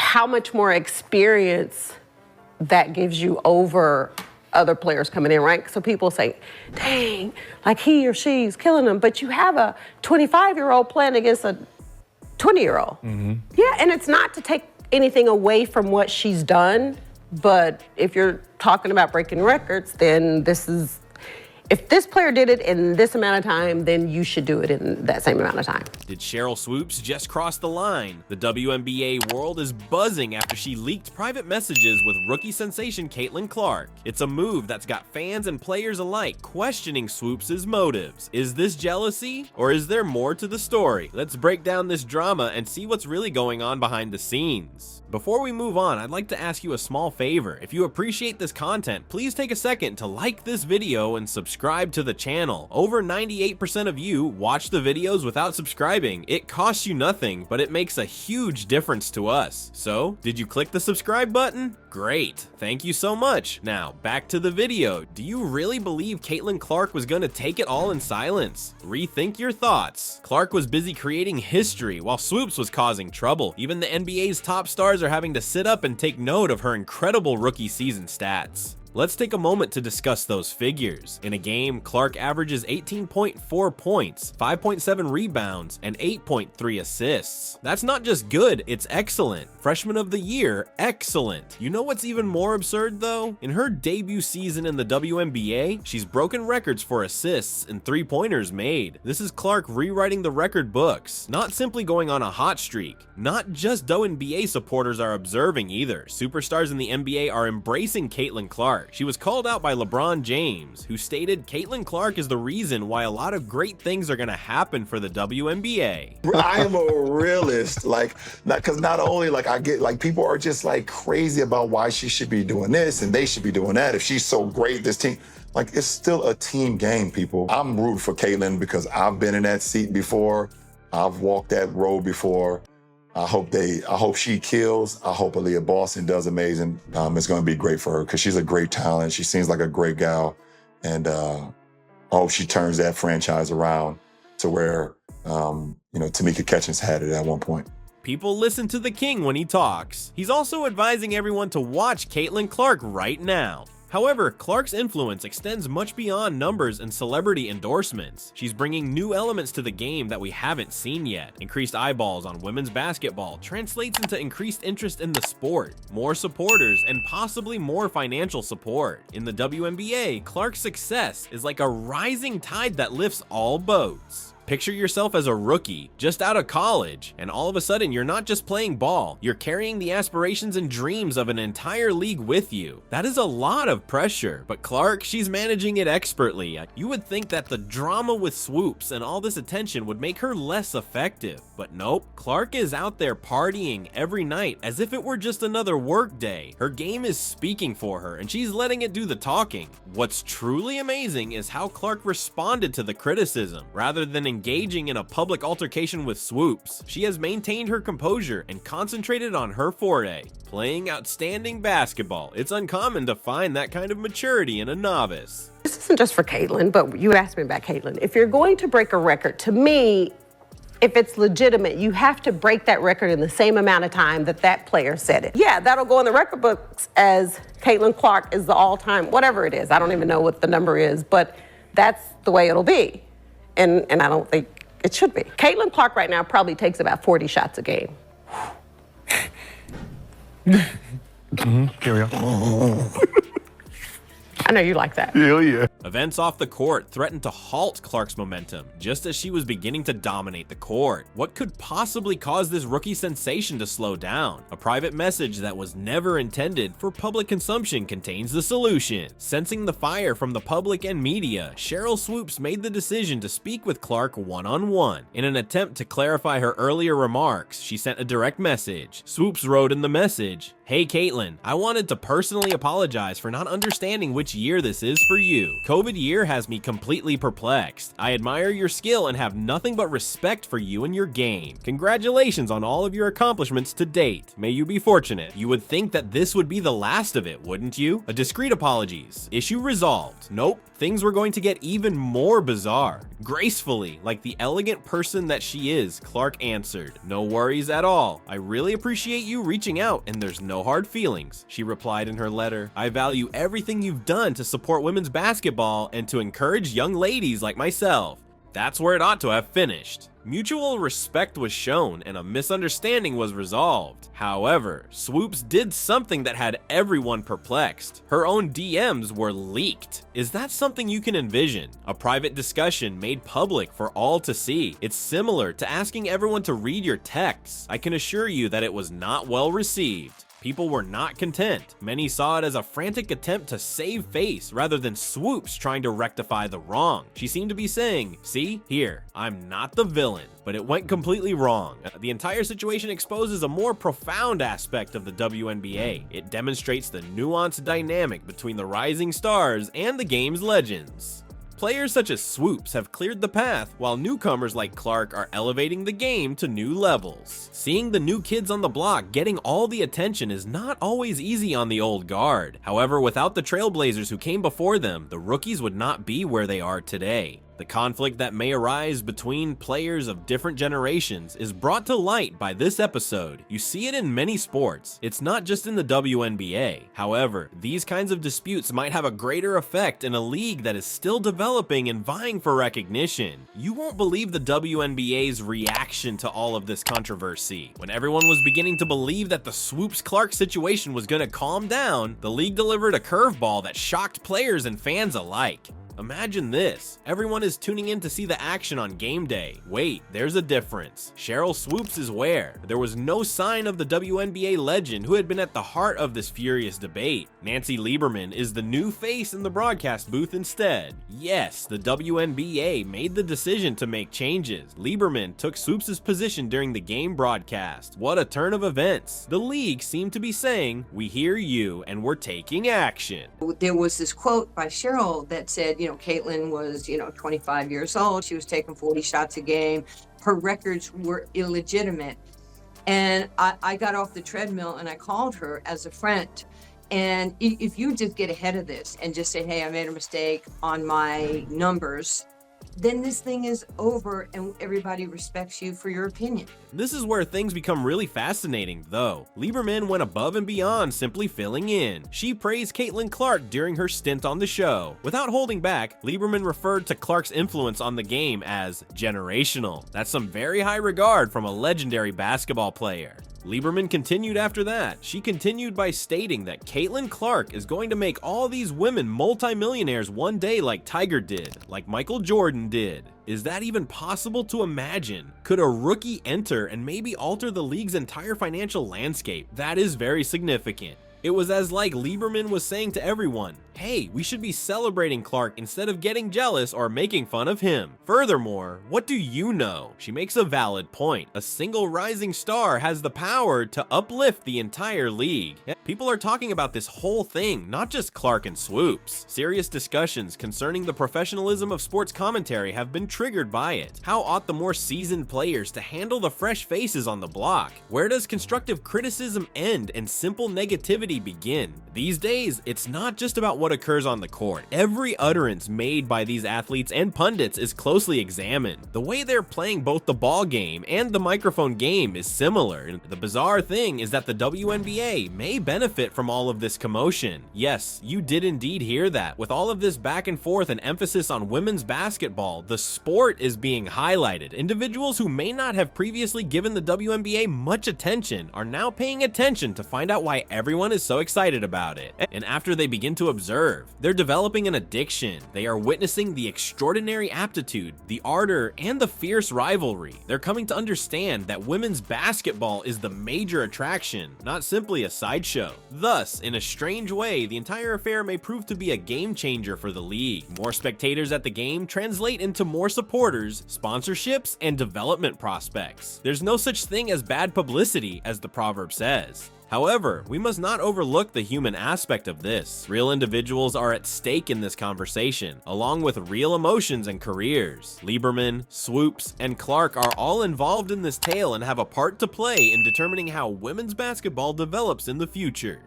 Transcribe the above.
how much more experience that gives you over other players coming in, right? So people say, dang, like he or she's killing them, but you have a 25-year-old playing against a 20-year-old. Yeah, and it's not to take anything away from what she's done, but if you're talking about breaking records, then if this player did it in this amount of time, then you should do it in that same amount of time. Did Sheryl Swoopes just cross the line? The WNBA world is buzzing after she leaked private messages with rookie sensation CaitlinClark. It's a move that's got fans and players alike questioning Swoopes' motives. Is this jealousy, or is there more to the story? Let's break down this drama and see what's really going on behind the scenes. Before we move on, I'd like to ask you a small favor. If you appreciate this content, please take a second to like this video and subscribe to the channel. Over 98% of you watch the videos without subscribing. It costs you nothing, but it makes a huge difference to us. So, did you click the subscribe button? Great, thank you so much. Now, back to the video. Do you really believe CaitlinClark was gonna take it all in silence? Rethink your thoughts. Clark was busy creating history while Swoopes was causing trouble. Even the NBA's top stars are having to sit up and take note of her incredible rookie season stats. Let's take a moment to discuss those figures. In a game, Clark averages 18.4 points, 5.7 rebounds, and 8.3 assists. That's not just good, it's excellent. Freshman of the year, excellent. You know what's even more absurd though? In her debut season in the WNBA, she's broken records for assists and three-pointers made. This is Clark rewriting the record books, not simply going on a hot streak. Not just WNBA supporters are observing either. Superstars in the NBA are embracing CaitlinClark. She was called out by LeBron James, who stated CaitlinClark is the reason why a lot of great things are gonna happen for the WNBA. I am a realist, because not only I get people are just crazy about why she should be doing this and they should be doing that. If she's so great, this team, it's still a team game, people. I'm rooting for Caitlin because I've been in that seat before. I've walked that road before. I hope she kills. I hope Aaliyah Boston does amazing. It's going to be great for her because she's a great talent. She seems like a great gal. And I hope she turns that franchise around to where, Tamika Catchings had it at one point. People listen to the king when he talks. He's also advising everyone to watch CaitlinClark right now. However, Clark's influence extends much beyond numbers and celebrity endorsements. She's bringing new elements to the game that we haven't seen yet. Increased eyeballs on women's basketball translates into increased interest in the sport, more supporters, and possibly more financial support. In the WNBA, Clark's success is like a rising tide that lifts all boats. Picture yourself as a rookie, just out of college, and all of a sudden you're not just playing ball, you're carrying the aspirations and dreams of an entire league with you. That is a lot of pressure, but Clark, she's managing it expertly. You would think that the drama with Swoopes and all this attention would make her less effective, but nope. Clark is out there partying every night as if it were just another work day. Her game is speaking for her, and she's letting it do the talking. What's truly amazing is how Clark responded to the criticism. Rather than engaging in a public altercation with Swoopes, she has maintained her composure and concentrated on her forte, playing outstanding basketball. It's uncommon to find that kind of maturity in a novice. This isn't just for Caitlin, but you asked me about Caitlin. If you're going to break a record, to me, if it's legitimate, you have to break that record in the same amount of time that player set it. Yeah, that'll go in the record books as CaitlinClark is the all-time, whatever it is. I don't even know what the number is, but that's the way it'll be. And I don't think it should be. CaitlinClark right now probably takes about 40 shots a game. Here we go. I know you like that. Hell yeah. Events off the court threatened to halt Clark's momentum, just as she was beginning to dominate the court. What could possibly cause this rookie sensation to slow down? A private message that was never intended for public consumption contains the solution. Sensing the fire from the public and media, Sheryl Swoopes made the decision to speak with Clark one-on-one. In an attempt to clarify her earlier remarks, she sent a direct message. Swoopes wrote in the message, "Hey Caitlin, I wanted to personally apologize for not understanding which year this is for you. COVID year has me completely perplexed. I admire your skill and have nothing but respect for you and your game. Congratulations on all of your accomplishments to date. May you be fortunate. You would think that this would be the last of it, wouldn't you? A discreet apologies. Issue resolved. Nope. Things were going to get even more bizarre. Gracefully, like the elegant person that she is, Clark answered, "No worries at all. I really appreciate you reaching out and there's no hard feelings," she replied in her letter. "I value everything you've done to support women's basketball and to encourage young ladies like myself." That's where it ought to have finished. Mutual respect was shown and a misunderstanding was resolved. However, Swoopes did something that had everyone perplexed. Her own DMs were leaked. Is that something you can envision? A private discussion made public for all to see. It's similar to asking everyone to read your texts. I can assure you that it was not well received. People were not content. Many saw it as a frantic attempt to save face rather than Swoopes trying to rectify the wrong. She seemed to be saying, "See, here, I'm not the villain." But it went completely wrong. The entire situation exposes a more profound aspect of the WNBA. It demonstrates the nuanced dynamic between the rising stars and the game's legends. Players such as Swoopes have cleared the path, while newcomers like Clark are elevating the game to new levels. Seeing the new kids on the block getting all the attention is not always easy on the old guard. However, without the trailblazers who came before them, the rookies would not be where they are today. The conflict that may arise between players of different generations is brought to light by this episode. You see it in many sports. It's not just in the WNBA. However, these kinds of disputes might have a greater effect in a league that is still developing and vying for recognition. You won't believe the WNBA's reaction to all of this controversy. When everyone was beginning to believe that the Swoopes-Clark situation was going to calm down, the league delivered a curveball that shocked players and fans alike. Imagine this. Everyone is tuning in to see the action on game day. Wait, there's a difference. Sheryl Swoopes is where? There was no sign of the WNBA legend who had been at the heart of this furious debate. Nancy Lieberman is the new face in the broadcast booth instead. Yes, the WNBA made the decision to make changes. Lieberman took Swoopes' position during the game broadcast. What a turn of events. The league seemed to be saying, "We hear you and we're taking action." There was this quote by Sheryl that said, Caitlin was, 25 years old. She was taking 40 shots a game. Her records were illegitimate. And I got off the treadmill and I called her as a friend. And if you just get ahead of this and just say, "Hey, I made a mistake on my numbers," then this thing is over and everybody respects you for your opinion. This is where things become really fascinating, though. Lieberman went above and beyond simply filling in. She praised CaitlinClark during her stint on the show. Without holding back, Lieberman referred to Clark's influence on the game as generational. That's some very high regard from a legendary basketball player. Lieberman continued after that. She continued by stating that CaitlinClark is going to make all these women multimillionaires one day like Tiger did, like Michael Jordan did. Is that even possible to imagine? Could a rookie enter and maybe alter the league's entire financial landscape? That is very significant. It was as like Lieberman was saying to everyone, "Hey, we should be celebrating Clark instead of getting jealous or making fun of him." Furthermore, what do you know? She makes a valid point. A single rising star has the power to uplift the entire league. People are talking about this whole thing, not just Clark and Swoopes. Serious discussions concerning the professionalism of sports commentary have been triggered by it. How ought the more seasoned players to handle the fresh faces on the block? Where does constructive criticism end and simple negativity begin? These days, it's not just about what occurs on the court. Every utterance made by these athletes and pundits is closely examined. The way they're playing both the ball game and the microphone game is similar. And the bizarre thing is that the WNBA may benefit from all of this commotion. Yes, you did indeed hear that. With all of this back and forth and emphasis on women's basketball, the sport is being highlighted. Individuals who may not have previously given the WNBA much attention are now paying attention to find out why everyone is so excited about it. And after they begin to observe, they're developing an addiction. They are witnessing the extraordinary aptitude, the ardor, and the fierce rivalry. They're coming to understand that women's basketball is the major attraction, not simply a sideshow. Thus, in a strange way, the entire affair may prove to be a game changer for the league. More spectators at the game translate into more supporters, sponsorships, and development prospects. There's no such thing as bad publicity, as the proverb says. However, we must not overlook the human aspect of this. Real individuals are at stake in this conversation, along with real emotions and careers. Lieberman, Swoopes, and Clark are all involved in this tale and have a part to play in determining how women's basketball develops in the future.